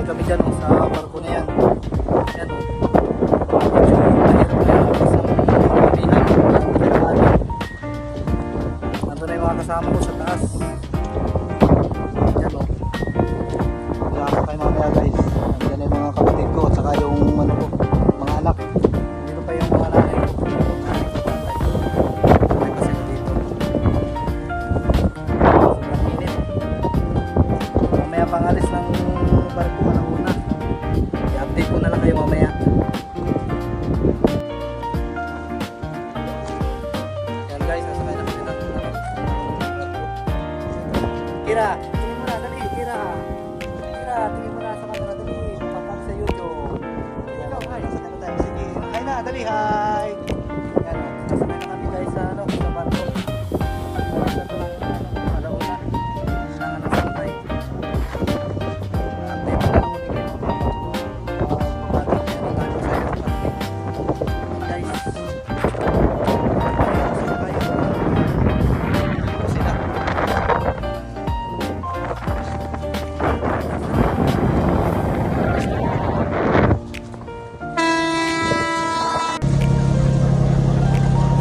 kami dyan oh, sa barko na yan. Yan oh. Mahirap na yung isang kabihan. Nandun na yung mga kasama ko sa taas. Yan oh. Kaya ako kayo mamaya guys. Nandiyan na yung mga kapatid ko at saka yung ano ko, mga anak. Dito pa yung mga nanay ko. May pasok dito. Sobrang init. Mamaya pangalis ng barko na una. I-update ko na lang kayo mamaya. Yan guys, nasakay na kami ng barko. Kira, tingin mo na, dali, Kira. Kira, tingin mo na sa camera, dali. Papang sa YouTube. Yan, hi, nasakay na tayo. Sige, hi na, dali, hi. Yan, nasakay na kami guys sa ano, sa barko. Alas na ito lang, alauna. Kailangan ng santay. Update ko lang muli kayo. Guys,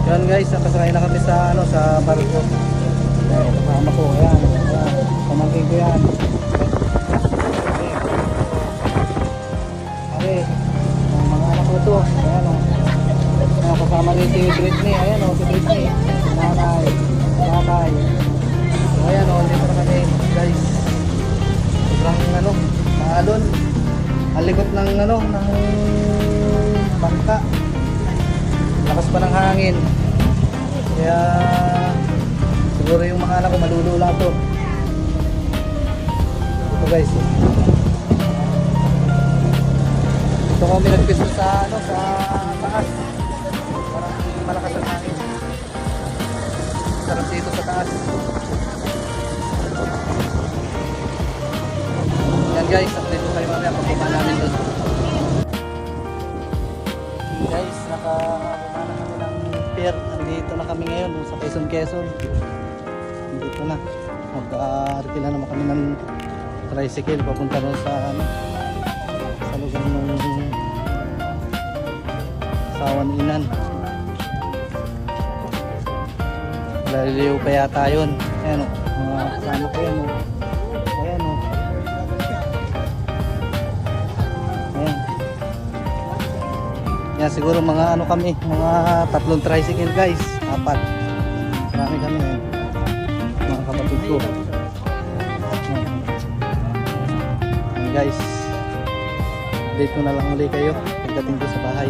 yan guys, nakasakay na kami sa ano, sa barko. Ayan, kasama ko, ayan, ayan, pamangkin ko yan. Okay, ang mga anak ko to, ayan o. Ayan, kasama rin si Britney, ayan o, si Britney, nanay, tatay. So ayan o, dito na kami guys. Sobrang ano, maalon. Ang likot ng ano, ng bangka. Lakas pa ng hangin. Kaya siguro yung mga anak ko malulula to. Ito guys. Ito kami nagpisto sa ano, sa taas. Parang malakas ang hangin. Sarap dito sa taas. Yan guys, update ko kayo mamaya pag bumaba namin doon. Guys, nakababa na kami ng pier. Nandito na kami ngayon sa Quezon. Dito na. Mag-arkila naman kami ng tricycle papunta doon sa ano, sa lugar ng Sawan Inan. Laliliw pa yata yun. Ayan o, mga kasama ko yan o. Ayan o. Ayan. Yan siguro mga ano kami, mga 3 tricycle guys, 4. Marami kami yan. Mga kapatid ko. Yan guys. Update ko na lang ulit kayo pagdating ko sa bahay.